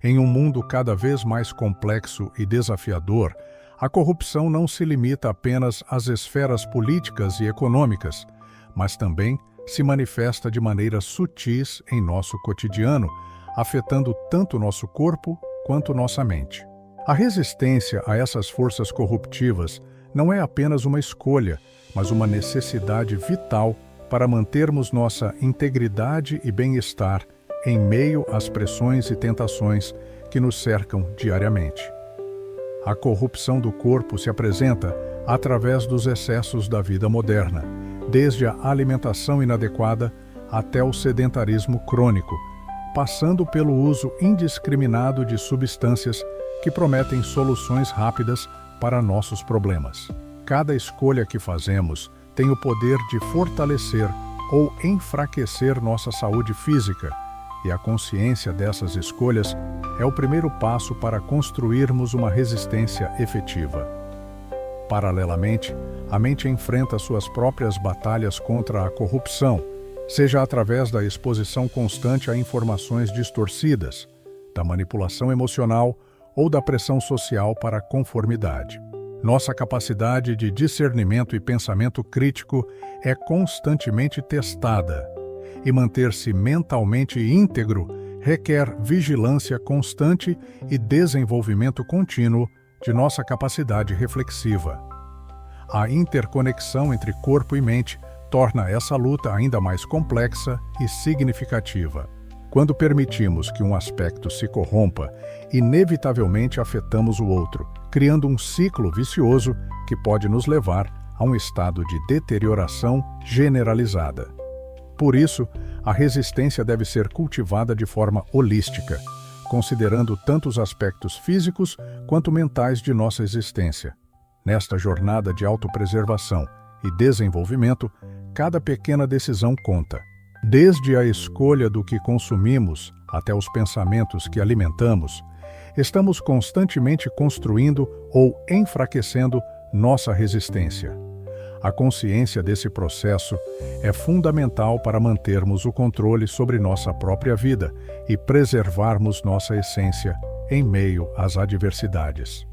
Em um mundo cada vez mais complexo e desafiador, a corrupção não se limita apenas às esferas políticas e econômicas, mas também se manifesta de maneiras sutis em nosso cotidiano, afetando tanto nosso corpo quanto nossa mente. A resistência a essas forças corruptivas não é apenas uma escolha, mas uma necessidade vital para mantermos nossa integridade e bem-estar em meio às pressões e tentações que nos cercam diariamente. A corrupção do corpo se apresenta através dos excessos da vida moderna, desde a alimentação inadequada até o sedentarismo crônico, passando pelo uso indiscriminado de substâncias que prometem soluções rápidas para nossos problemas. Cada escolha que fazemos tem o poder de fortalecer ou enfraquecer nossa saúde física, e a consciência dessas escolhas é o primeiro passo para construirmos uma resistência efetiva. Paralelamente, a mente enfrenta suas próprias batalhas contra a corrupção, seja através da exposição constante a informações distorcidas, da manipulação emocional ou da pressão social para a conformidade. Nossa capacidade de discernimento e pensamento crítico é constantemente testada, e manter-se mentalmente íntegro requer vigilância constante e desenvolvimento contínuo de nossa capacidade reflexiva. A interconexão entre corpo e mente torna essa luta ainda mais complexa e significativa. Quando permitimos que um aspecto se corrompa, inevitavelmente afetamos o outro, criando um ciclo vicioso que pode nos levar a um estado de deterioração generalizada. Por isso, a resistência deve ser cultivada de forma holística, considerando tanto os aspectos físicos quanto mentais de nossa existência. Nesta jornada de autopreservação e desenvolvimento, cada pequena decisão conta. Desde a escolha do que consumimos até os pensamentos que alimentamos, estamos constantemente construindo ou enfraquecendo nossa resistência. A consciência desse processo é fundamental para mantermos o controle sobre nossa própria vida e preservarmos nossa essência em meio às adversidades.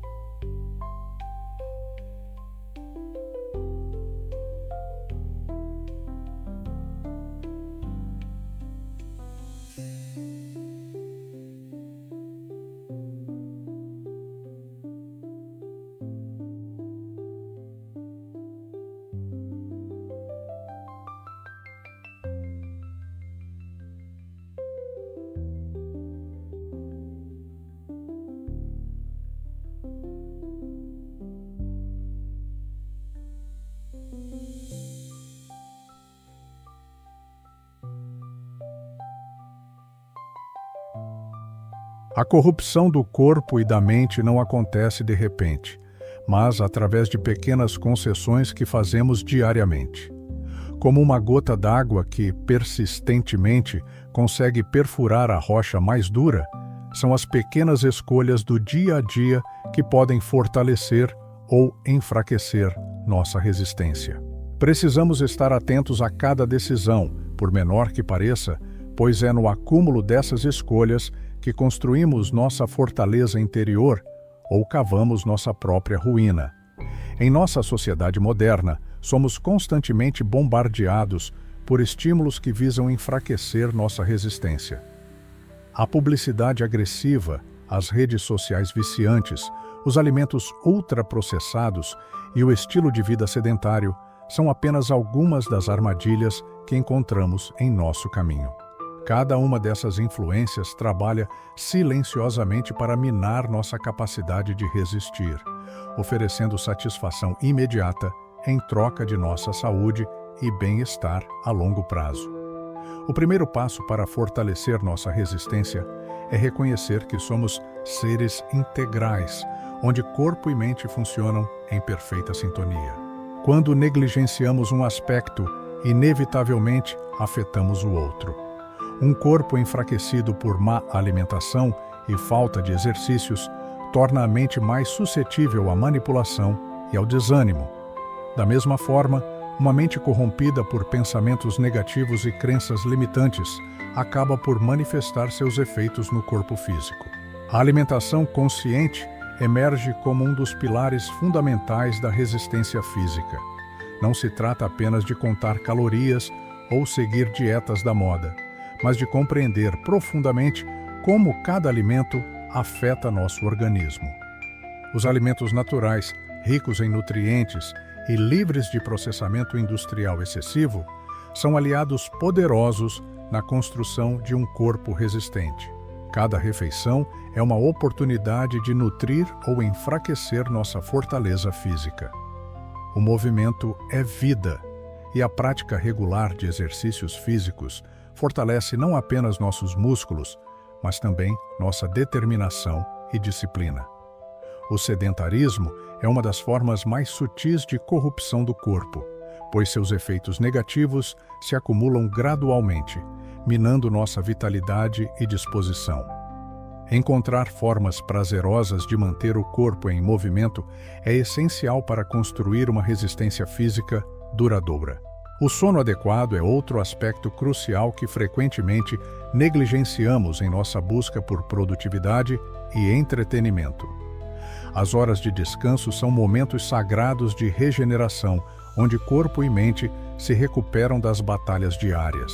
A corrupção do corpo e da mente não acontece de repente, mas através de pequenas concessões que fazemos diariamente. Como uma gota d'água que, persistentemente, consegue perfurar a rocha mais dura, são as pequenas escolhas do dia a dia que podem fortalecer ou enfraquecer nossa resistência. Precisamos estar atentos a cada decisão, por menor que pareça, pois é no acúmulo dessas escolhas que construímos nossa fortaleza interior ou cavamos nossa própria ruína. Em nossa sociedade moderna, somos constantemente bombardeados por estímulos que visam enfraquecer nossa resistência. A publicidade agressiva, as redes sociais viciantes, os alimentos ultraprocessados e o estilo de vida sedentário são apenas algumas das armadilhas que encontramos em nosso caminho. Cada uma dessas influências trabalha silenciosamente para minar nossa capacidade de resistir, oferecendo satisfação imediata em troca de nossa saúde e bem-estar a longo prazo. O primeiro passo para fortalecer nossa resistência é reconhecer que somos seres integrais, onde corpo e mente funcionam em perfeita sintonia. Quando negligenciamos um aspecto, inevitavelmente afetamos o outro. Um corpo enfraquecido por má alimentação e falta de exercícios torna a mente mais suscetível à manipulação e ao desânimo. Da mesma forma, uma mente corrompida por pensamentos negativos e crenças limitantes acaba por manifestar seus efeitos no corpo físico. A alimentação consciente emerge como um dos pilares fundamentais da resistência física. Não se trata apenas de contar calorias ou seguir dietas da moda, mas de compreender profundamente como cada alimento afeta nosso organismo. Os alimentos naturais, ricos em nutrientes e livres de processamento industrial excessivo, são aliados poderosos na construção de um corpo resistente. Cada refeição é uma oportunidade de nutrir ou enfraquecer nossa fortaleza física. O movimento é vida, e a prática regular de exercícios físicos fortalece não apenas nossos músculos, mas também nossa determinação e disciplina. O sedentarismo é uma das formas mais sutis de corrupção do corpo, pois seus efeitos negativos se acumulam gradualmente, minando nossa vitalidade e disposição. Encontrar formas prazerosas de manter o corpo em movimento é essencial para construir uma resistência física duradoura. O sono adequado é outro aspecto crucial que frequentemente negligenciamos em nossa busca por produtividade e entretenimento. As horas de descanso são momentos sagrados de regeneração, onde corpo e mente se recuperam das batalhas diárias.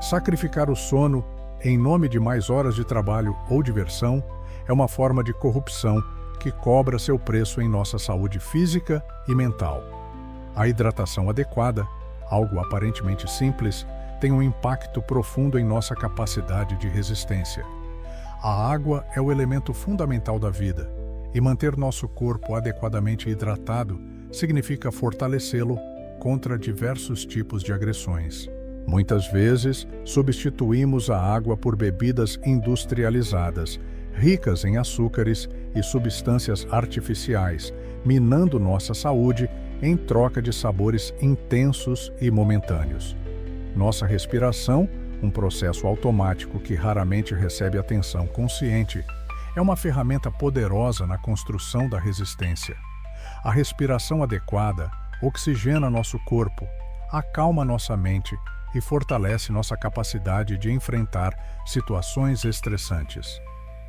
Sacrificar o sono em nome de mais horas de trabalho ou diversão é uma forma de corrupção que cobra seu preço em nossa saúde física e mental. A hidratação adequada, algo aparentemente simples, tem um impacto profundo em nossa capacidade de resistência. A água é o elemento fundamental da vida, e manter nosso corpo adequadamente hidratado significa fortalecê-lo contra diversos tipos de agressões. Muitas vezes, substituímos a água por bebidas industrializadas, ricas em açúcares e substâncias artificiais, minando nossa saúde em troca de sabores intensos e momentâneos. Nossa respiração, um processo automático que raramente recebe atenção consciente, é uma ferramenta poderosa na construção da resistência. A respiração adequada oxigena nosso corpo, acalma nossa mente e fortalece nossa capacidade de enfrentar situações estressantes.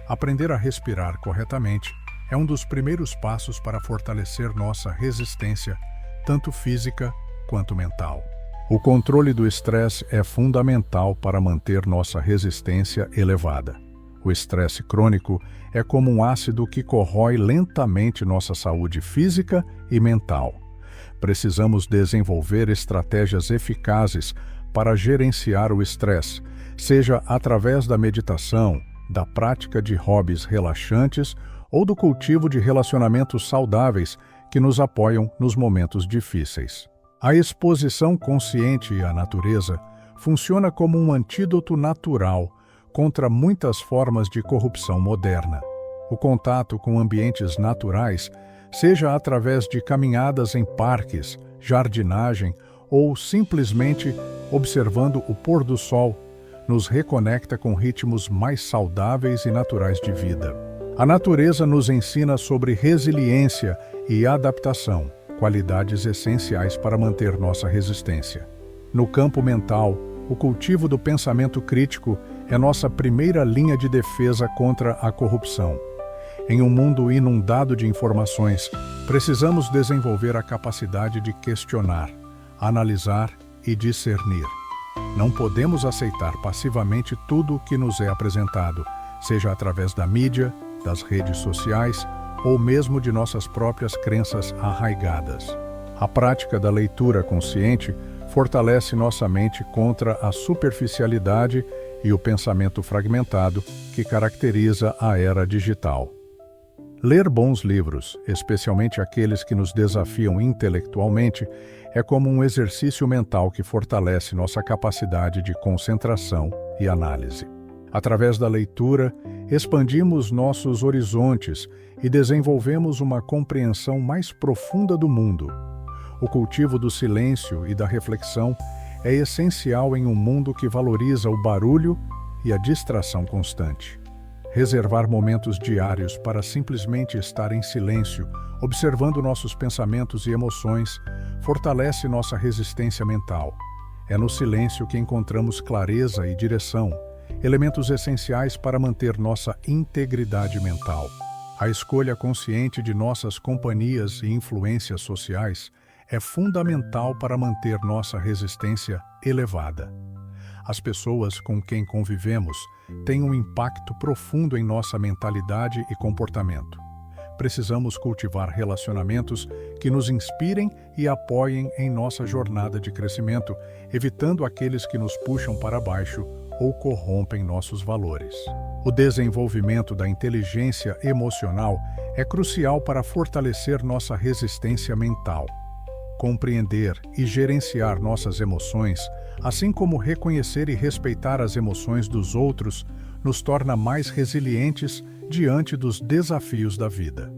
Aprender a respirar corretamente é um dos primeiros passos para fortalecer nossa resistência, tanto física quanto mental. O controle do estresse é fundamental para manter nossa resistência elevada. O estresse crônico é como um ácido que corrói lentamente nossa saúde física e mental. Precisamos desenvolver estratégias eficazes para gerenciar o estresse, seja através da meditação, da prática de hobbies relaxantes ou do cultivo de relacionamentos saudáveis que nos apoiam nos momentos difíceis. A exposição consciente à natureza funciona como um antídoto natural contra muitas formas de corrupção moderna. O contato com ambientes naturais, seja através de caminhadas em parques, jardinagem ou simplesmente observando o pôr do sol, nos reconecta com ritmos mais saudáveis e naturais de vida. A natureza nos ensina sobre resiliência e adaptação, qualidades essenciais para manter nossa resistência. No campo mental, o cultivo do pensamento crítico é nossa primeira linha de defesa contra a corrupção. Em um mundo inundado de informações, precisamos desenvolver a capacidade de questionar, analisar e discernir. Não podemos aceitar passivamente tudo o que nos é apresentado, seja através da mídia, das redes sociais ou mesmo de nossas próprias crenças arraigadas. A prática da leitura consciente fortalece nossa mente contra a superficialidade e o pensamento fragmentado que caracteriza a era digital. Ler bons livros, especialmente aqueles que nos desafiam intelectualmente, é como um exercício mental que fortalece nossa capacidade de concentração e análise. Através da leitura, expandimos nossos horizontes e desenvolvemos uma compreensão mais profunda do mundo. O cultivo do silêncio e da reflexão é essencial em um mundo que valoriza o barulho e a distração constante. Reservar momentos diários para simplesmente estar em silêncio, observando nossos pensamentos e emoções, fortalece nossa resistência mental. É no silêncio que encontramos clareza e direção, elementos essenciais para manter nossa integridade mental. A escolha consciente de nossas companhias e influências sociais é fundamental para manter nossa resistência elevada. As pessoas com quem convivemos têm um impacto profundo em nossa mentalidade e comportamento. Precisamos cultivar relacionamentos que nos inspirem e apoiem em nossa jornada de crescimento, evitando aqueles que nos puxam para baixo ou corrompem nossos valores. O desenvolvimento da inteligência emocional é crucial para fortalecer nossa resistência mental. Compreender e gerenciar nossas emoções, assim como reconhecer e respeitar as emoções dos outros, nos torna mais resilientes diante dos desafios da vida.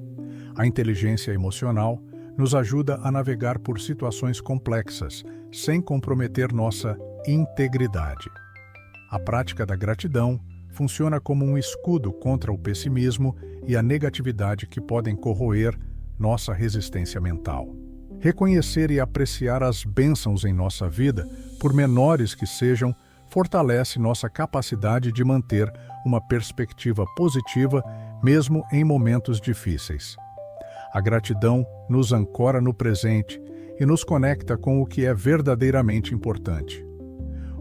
A inteligência emocional nos ajuda a navegar por situações complexas, sem comprometer nossa integridade. A prática da gratidão funciona como um escudo contra o pessimismo e a negatividade que podem corroer nossa resistência mental. Reconhecer e apreciar as bênçãos em nossa vida, por menores que sejam, fortalece nossa capacidade de manter uma perspectiva positiva mesmo em momentos difíceis. A gratidão nos ancora no presente e nos conecta com o que é verdadeiramente importante.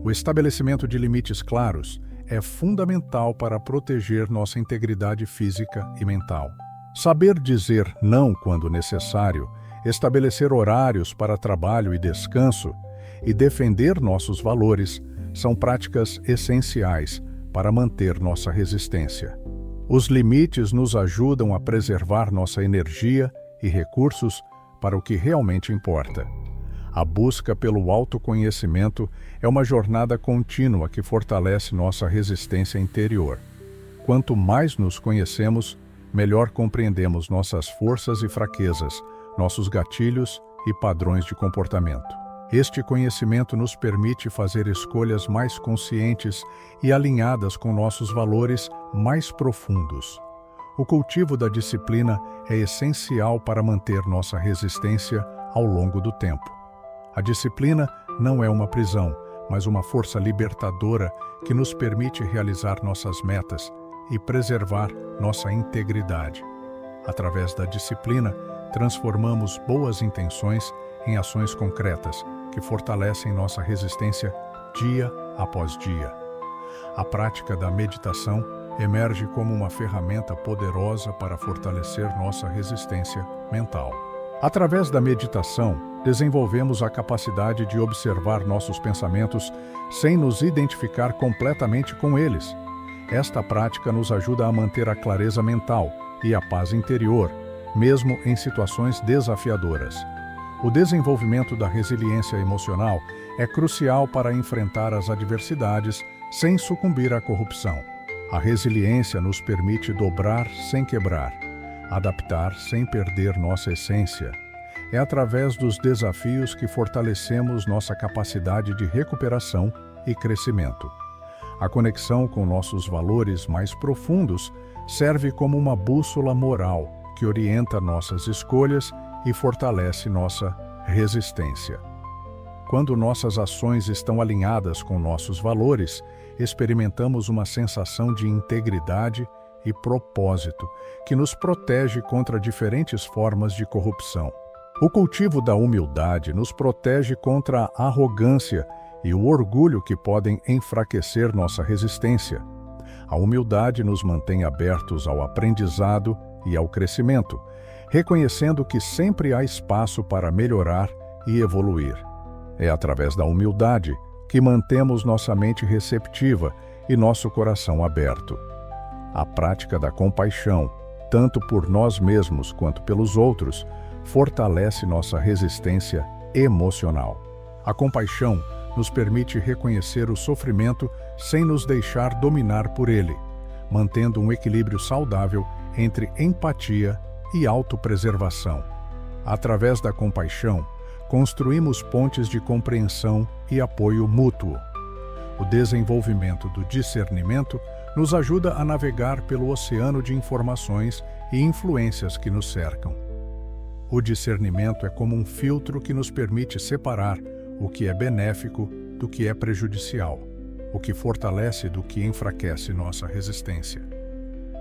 O estabelecimento de limites claros é fundamental para proteger nossa integridade física e mental. Saber dizer não quando necessário, estabelecer horários para trabalho e descanso e defender nossos valores são práticas essenciais para manter nossa resistência. Os limites nos ajudam a preservar nossa energia e recursos para o que realmente importa. A busca pelo autoconhecimento é uma jornada contínua que fortalece nossa resistência interior. Quanto mais nos conhecemos, melhor compreendemos nossas forças e fraquezas, nossos gatilhos e padrões de comportamento. Este conhecimento nos permite fazer escolhas mais conscientes e alinhadas com nossos valores mais profundos. O cultivo da disciplina é essencial para manter nossa resistência ao longo do tempo. A disciplina não é uma prisão, mas uma força libertadora que nos permite realizar nossas metas e preservar nossa integridade. Através da disciplina, transformamos boas intenções em ações concretas que fortalecem nossa resistência dia após dia. A prática da meditação emerge como uma ferramenta poderosa para fortalecer nossa resistência mental. Através da meditação, desenvolvemos a capacidade de observar nossos pensamentos sem nos identificar completamente com eles. Esta prática nos ajuda a manter a clareza mental e a paz interior, mesmo em situações desafiadoras. O desenvolvimento da resiliência emocional é crucial para enfrentar as adversidades sem sucumbir à corrupção. A resiliência nos permite dobrar sem quebrar, adaptar sem perder nossa essência. É através dos desafios que fortalecemos nossa capacidade de recuperação e crescimento. A conexão com nossos valores mais profundos serve como uma bússola moral que orienta nossas escolhas e fortalece nossa resistência. Quando nossas ações estão alinhadas com nossos valores, experimentamos uma sensação de integridade e propósito que nos protege contra diferentes formas de corrupção. O cultivo da humildade nos protege contra a arrogância e o orgulho que podem enfraquecer nossa resistência. A humildade nos mantém abertos ao aprendizado e ao crescimento, reconhecendo que sempre há espaço para melhorar e evoluir. É através da humildade que mantemos nossa mente receptiva e nosso coração aberto. A prática da compaixão, tanto por nós mesmos quanto pelos outros, fortalece nossa resistência emocional. A compaixão nos permite reconhecer o sofrimento sem nos deixar dominar por ele, mantendo um equilíbrio saudável entre empatia e autopreservação. Através da compaixão, construímos pontes de compreensão e apoio mútuo. O desenvolvimento do discernimento nos ajuda a navegar pelo oceano de informações e influências que nos cercam. O discernimento é como um filtro que nos permite separar o que é benéfico do que é prejudicial. o que fortalece do que enfraquece nossa resistência.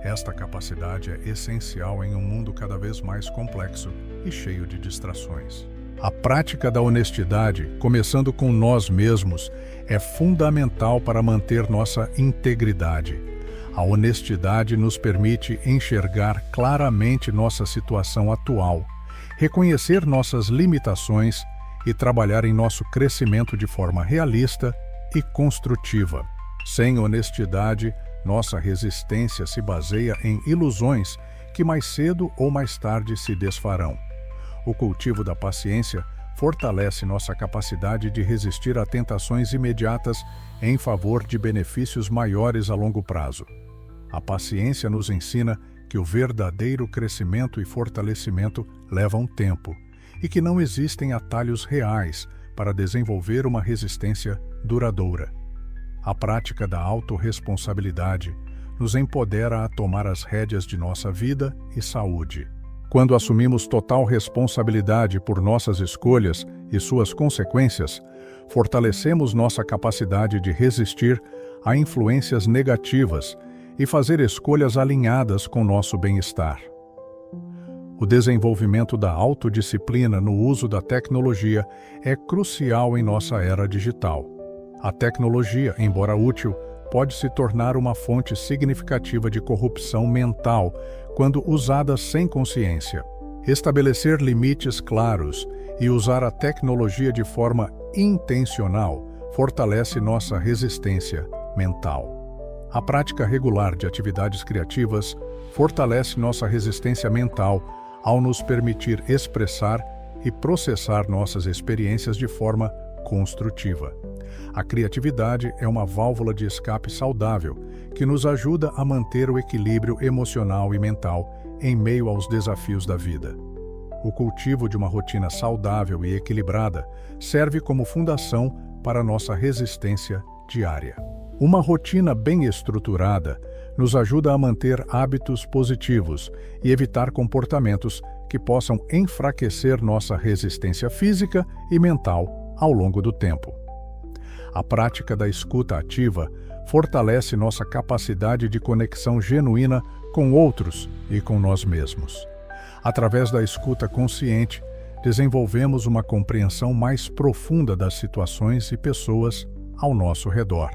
Esta capacidade é essencial em um mundo cada vez mais complexo e cheio de distrações. A prática da honestidade, começando com nós mesmos, é fundamental para manter nossa integridade. A honestidade nos permite enxergar claramente nossa situação atual, reconhecer nossas limitações e trabalhar em nosso crescimento de forma realista e construtiva. Sem honestidade, nossa resistência se baseia em ilusões que mais cedo ou mais tarde se desfarão. O cultivo da paciência fortalece nossa capacidade de resistir a tentações imediatas em favor de benefícios maiores a longo prazo. A paciência nos ensina que o verdadeiro crescimento e fortalecimento levam tempo e que não existem atalhos reais para desenvolver uma resistência duradoura. A prática da autorresponsabilidade nos empodera a tomar as rédeas de nossa vida e saúde. Quando assumimos total responsabilidade por nossas escolhas e suas consequências, fortalecemos nossa capacidade de resistir a influências negativas e fazer escolhas alinhadas com nosso bem-estar. O desenvolvimento da autodisciplina no uso da tecnologia é crucial em nossa era digital. A tecnologia, embora útil, pode se tornar uma fonte significativa de corrupção mental quando usada sem consciência. Estabelecer limites claros e usar a tecnologia de forma intencional fortalece nossa resistência mental. A prática regular de atividades criativas fortalece nossa resistência mental ao nos permitir expressar e processar nossas experiências de forma construtiva. A criatividade é uma válvula de escape saudável que nos ajuda a manter o equilíbrio emocional e mental em meio aos desafios da vida. O cultivo de uma rotina saudável e equilibrada serve como fundação para nossa resistência diária. Uma rotina bem estruturada nos ajuda a manter hábitos positivos e evitar comportamentos que possam enfraquecer nossa resistência física e mental ao longo do tempo. A prática da escuta ativa fortalece nossa capacidade de conexão genuína com outros e com nós mesmos. Através da escuta consciente, desenvolvemos uma compreensão mais profunda das situações e pessoas ao nosso redor,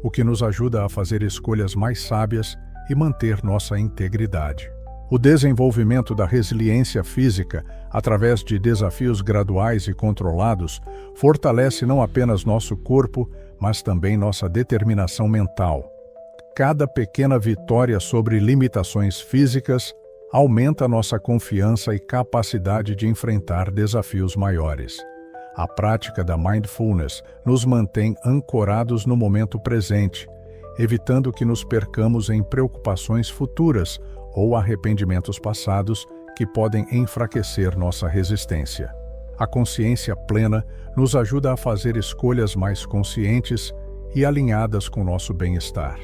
o que nos ajuda a fazer escolhas mais sábias e manter nossa integridade. O desenvolvimento da resiliência física, através de desafios graduais e controlados, fortalece não apenas nosso corpo, mas também nossa determinação mental. Cada pequena vitória sobre limitações físicas aumenta nossa confiança e capacidade de enfrentar desafios maiores. A prática da mindfulness nos mantém ancorados no momento presente, evitando que nos percamos em preocupações futuras ou arrependimentos passados que podem enfraquecer nossa resistência. A consciência plena nos ajuda a fazer escolhas mais conscientes e alinhadas com nosso bem-estar.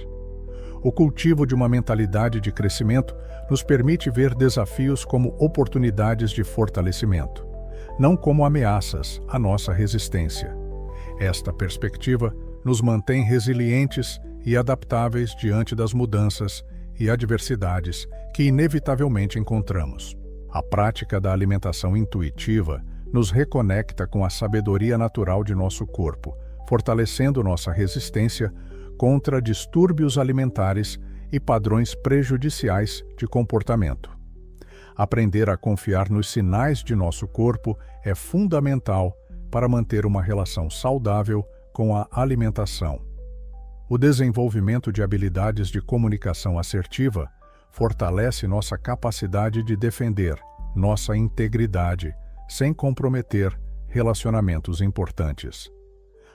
O cultivo de uma mentalidade de crescimento nos permite ver desafios como oportunidades de fortalecimento, não como ameaças à nossa resistência. Esta perspectiva nos mantém resilientes e adaptáveis diante das mudanças e adversidades que inevitavelmente encontramos. A prática da alimentação intuitiva nos reconecta com a sabedoria natural de nosso corpo, fortalecendo nossa resistência contra distúrbios alimentares e padrões prejudiciais de comportamento. Aprender a confiar nos sinais de nosso corpo é fundamental para manter uma relação saudável com a alimentação. O desenvolvimento de habilidades de comunicação assertiva fortalece nossa capacidade de defender nossa integridade sem comprometer relacionamentos importantes.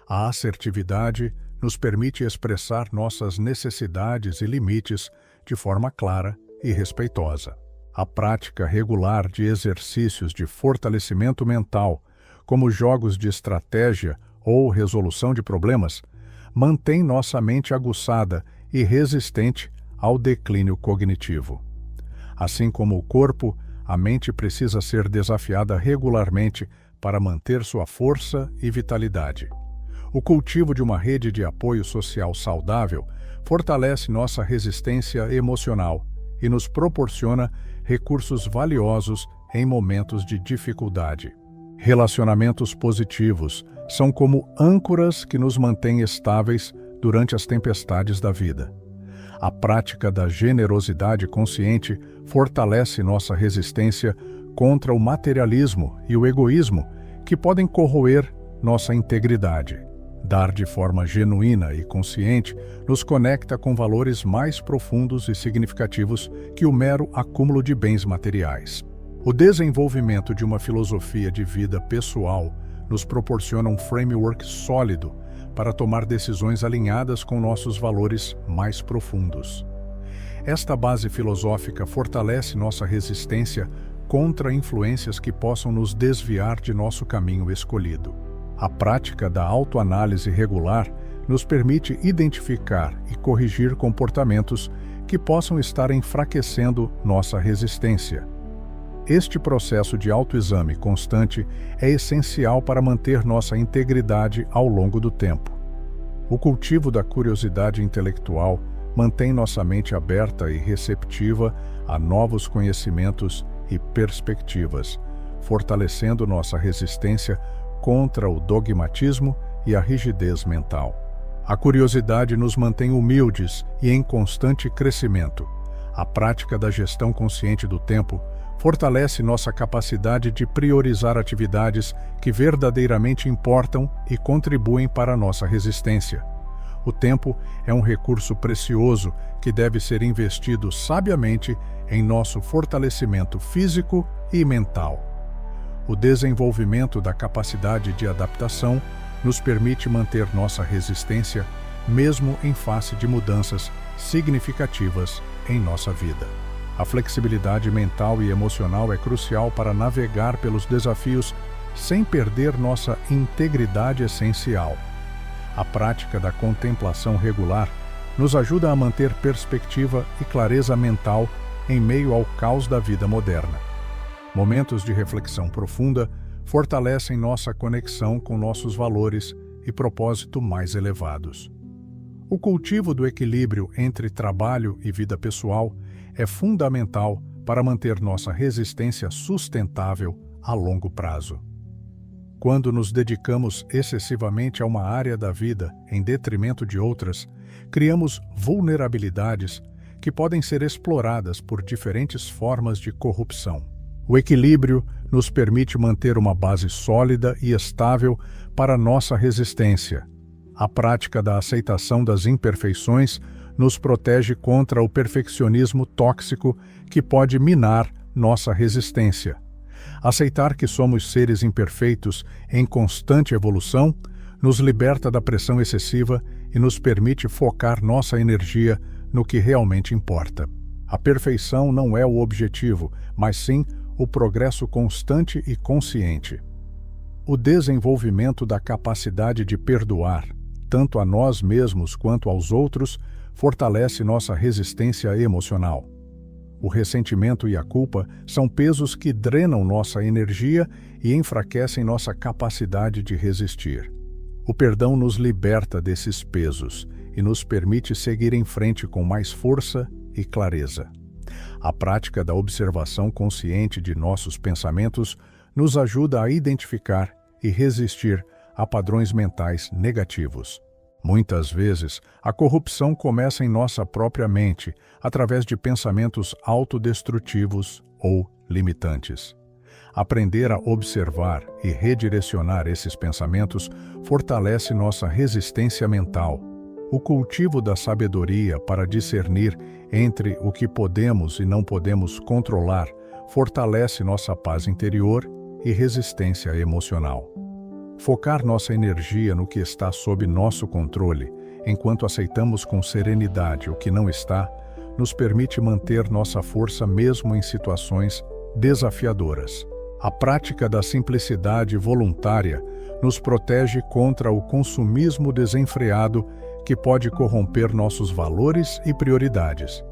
A assertividade nos permite expressar nossas necessidades e limites de forma clara e respeitosa. A prática regular de exercícios de fortalecimento mental, como jogos de estratégia ou resolução de problemas, mantém nossa mente aguçada e resistente ao declínio cognitivo. Assim como o corpo, a mente precisa ser desafiada regularmente para manter sua força e vitalidade. O cultivo de uma rede de apoio social saudável fortalece nossa resistência emocional e nos proporciona recursos valiosos em momentos de dificuldade. Relacionamentos positivos são como âncoras que nos mantêm estáveis durante as tempestades da vida. A prática da generosidade consciente fortalece nossa resistência contra o materialismo e o egoísmo, que podem corroer nossa integridade. Dar de forma genuína e consciente nos conecta com valores mais profundos e significativos que o mero acúmulo de bens materiais. O desenvolvimento de uma filosofia de vida pessoal nos proporciona um framework sólido para tomar decisões alinhadas com nossos valores mais profundos. Esta base filosófica fortalece nossa resistência contra influências que possam nos desviar de nosso caminho escolhido. A prática da autoanálise regular nos permite identificar e corrigir comportamentos que possam estar enfraquecendo nossa resistência. Este processo de autoexame constante é essencial para manter nossa integridade ao longo do tempo. O cultivo da curiosidade intelectual mantém nossa mente aberta e receptiva a novos conhecimentos e perspectivas, fortalecendo nossa resistência contra o dogmatismo e a rigidez mental. A curiosidade nos mantém humildes e em constante crescimento. A prática da gestão consciente do tempo fortalece nossa capacidade de priorizar atividades que verdadeiramente importam e contribuem para a nossa resistência. O tempo é um recurso precioso que deve ser investido sabiamente em nosso fortalecimento físico e mental. O desenvolvimento da capacidade de adaptação nos permite manter nossa resistência mesmo em face de mudanças significativas em nossa vida. A flexibilidade mental e emocional é crucial para navegar pelos desafios sem perder nossa integridade essencial. A prática da contemplação regular nos ajuda a manter perspectiva e clareza mental em meio ao caos da vida moderna. Momentos de reflexão profunda fortalecem nossa conexão com nossos valores e propósito mais elevados. O cultivo do equilíbrio entre trabalho e vida pessoal é fundamental para manter nossa resistência sustentável a longo prazo. Quando nos dedicamos excessivamente a uma área da vida em detrimento de outras, criamos vulnerabilidades que podem ser exploradas por diferentes formas de corrupção. O equilíbrio nos permite manter uma base sólida e estável para nossa resistência. A prática da aceitação das imperfeições nos protege contra o perfeccionismo tóxico que pode minar nossa resistência. Aceitar que somos seres imperfeitos em constante evolução nos liberta da pressão excessiva e nos permite focar nossa energia no que realmente importa. A perfeição não é o objetivo, mas sim o progresso constante e consciente. O desenvolvimento da capacidade de perdoar, tanto a nós mesmos quanto aos outros, fortalece nossa resistência emocional. O ressentimento e a culpa são pesos que drenam nossa energia e enfraquecem nossa capacidade de resistir. O perdão nos liberta desses pesos e nos permite seguir em frente com mais força e clareza. A prática da observação consciente de nossos pensamentos nos ajuda a identificar e resistir a padrões mentais negativos. Muitas vezes, a corrupção começa em nossa própria mente, através de pensamentos autodestrutivos ou limitantes. Aprender a observar e redirecionar esses pensamentos fortalece nossa resistência mental. O cultivo da sabedoria para discernir entre o que podemos e não podemos controlar fortalece nossa paz interior e resistência emocional. Focar nossa energia no que está sob nosso controle, enquanto aceitamos com serenidade o que não está, nos permite manter nossa força mesmo em situações desafiadoras. A prática da simplicidade voluntária nos protege contra o consumismo desenfreado que pode corromper nossos valores e prioridades.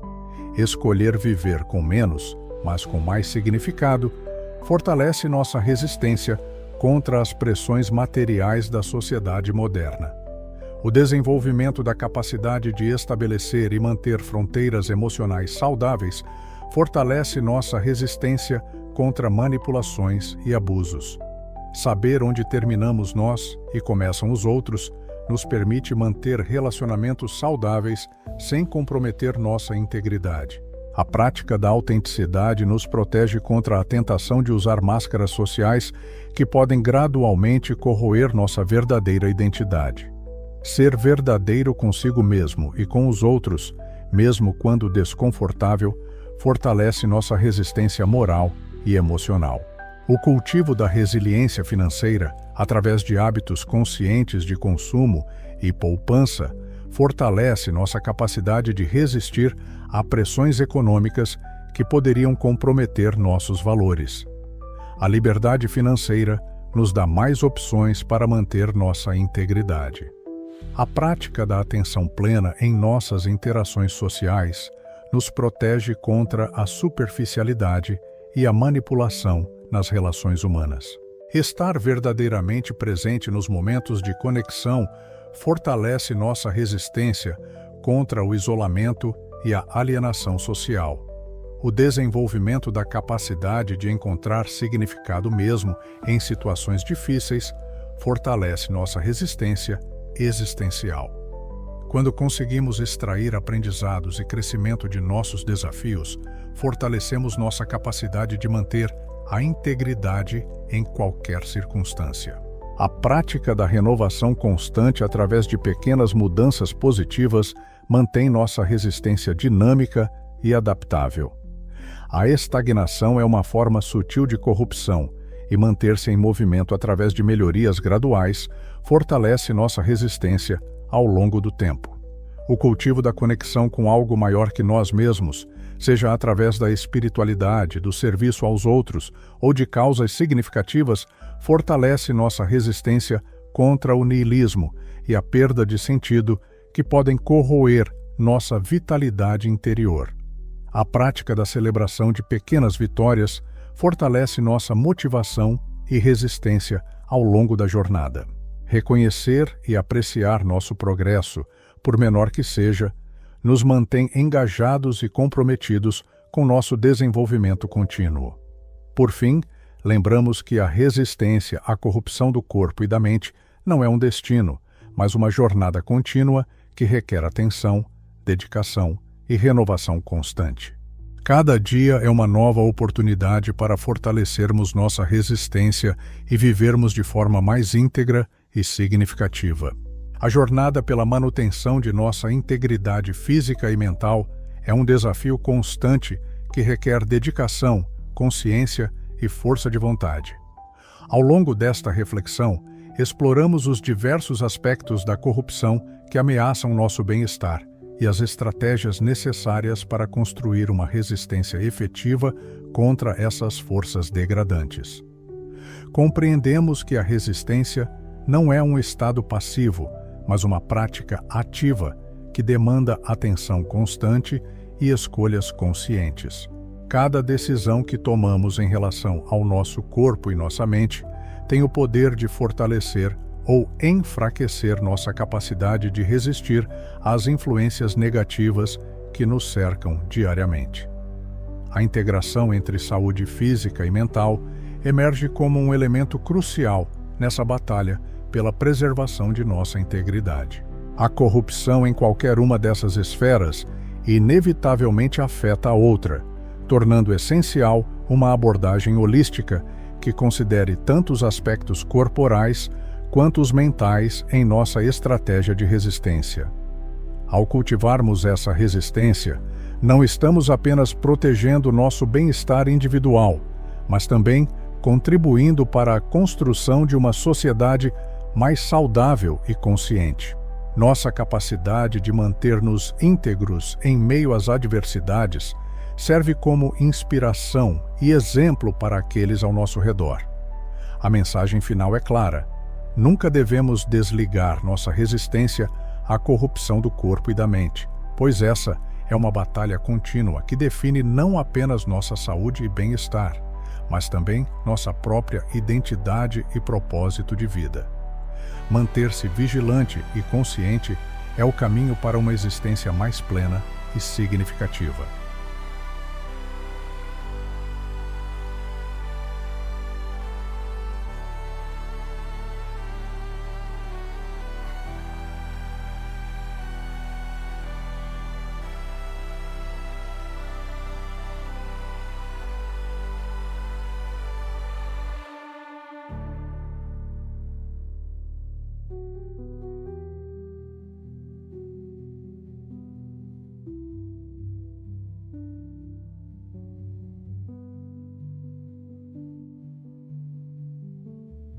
Escolher viver com menos, mas com mais significado, fortalece nossa resistência contra as pressões materiais da sociedade moderna. O desenvolvimento da capacidade de estabelecer e manter fronteiras emocionais saudáveis fortalece nossa resistência contra manipulações e abusos. Saber onde terminamos nós e começam os outros nos permite manter relacionamentos saudáveis sem comprometer nossa integridade. A prática da autenticidade nos protege contra a tentação de usar máscaras sociais que podem gradualmente corroer nossa verdadeira identidade. Ser verdadeiro consigo mesmo e com os outros, mesmo quando desconfortável, fortalece nossa resistência moral e emocional. O cultivo da resiliência financeira, através de hábitos conscientes de consumo e poupança, fortalece nossa capacidade de resistir a pressões econômicas que poderiam comprometer nossos valores. A liberdade financeira nos dá mais opções para manter nossa integridade. A prática da atenção plena em nossas interações sociais nos protege contra a superficialidade e a manipulação nas relações humanas. Estar verdadeiramente presente nos momentos de conexão fortalece nossa resistência contra o isolamento e a alienação social. O desenvolvimento da capacidade de encontrar significado mesmo em situações difíceis fortalece nossa resistência existencial. Quando conseguimos extrair aprendizados e crescimento de nossos desafios, fortalecemos nossa capacidade de manter a integridade em qualquer circunstância. A prática da renovação constante através de pequenas mudanças positivas mantém nossa resistência dinâmica e adaptável. A estagnação é uma forma sutil de corrupção, e manter-se em movimento através de melhorias graduais fortalece nossa resistência ao longo do tempo. O cultivo da conexão com algo maior que nós mesmos, seja através da espiritualidade, do serviço aos outros ou de causas significativas, fortalece nossa resistência contra o niilismo e a perda de sentido que podem corroer nossa vitalidade interior. A prática da celebração de pequenas vitórias fortalece nossa motivação e resistência ao longo da jornada. Reconhecer e apreciar nosso progresso, por menor que seja, nos mantém engajados e comprometidos com nosso desenvolvimento contínuo. Por fim, lembramos que a resistência à corrupção do corpo e da mente não é um destino, mas uma jornada contínua que requer atenção, dedicação e renovação constante. Cada dia é uma nova oportunidade para fortalecermos nossa resistência e vivermos de forma mais íntegra e significativa. A jornada pela manutenção de nossa integridade física e mental é um desafio constante que requer dedicação, consciência e força de vontade. Ao longo desta reflexão, exploramos os diversos aspectos da corrupção que ameaçam nosso bem-estar e as estratégias necessárias para construir uma resistência efetiva contra essas forças degradantes. Compreendemos que a resistência não é um estado passivo, mas uma prática ativa que demanda atenção constante e escolhas conscientes. Cada decisão que tomamos em relação ao nosso corpo e nossa mente tem o poder de fortalecer ou enfraquecer nossa capacidade de resistir às influências negativas que nos cercam diariamente. A integração entre saúde física e mental emerge como um elemento crucial nessa batalha pela preservação de nossa integridade. A corrupção em qualquer uma dessas esferas inevitavelmente afeta a outra, tornando essencial uma abordagem holística que considere tanto os aspectos corporais quanto os mentais em nossa estratégia de resistência. Ao cultivarmos essa resistência, não estamos apenas protegendo nosso bem-estar individual, mas também contribuindo para a construção de uma sociedade mais saudável e consciente. Nossa capacidade de manter-nos íntegros em meio às adversidades serve como inspiração e exemplo para aqueles ao nosso redor. A mensagem final é clara: nunca devemos desligar nossa resistência à corrupção do corpo e da mente, pois essa é uma batalha contínua que define não apenas nossa saúde e bem-estar, mas também nossa própria identidade e propósito de vida. Manter-se vigilante e consciente é o caminho para uma existência mais plena e significativa.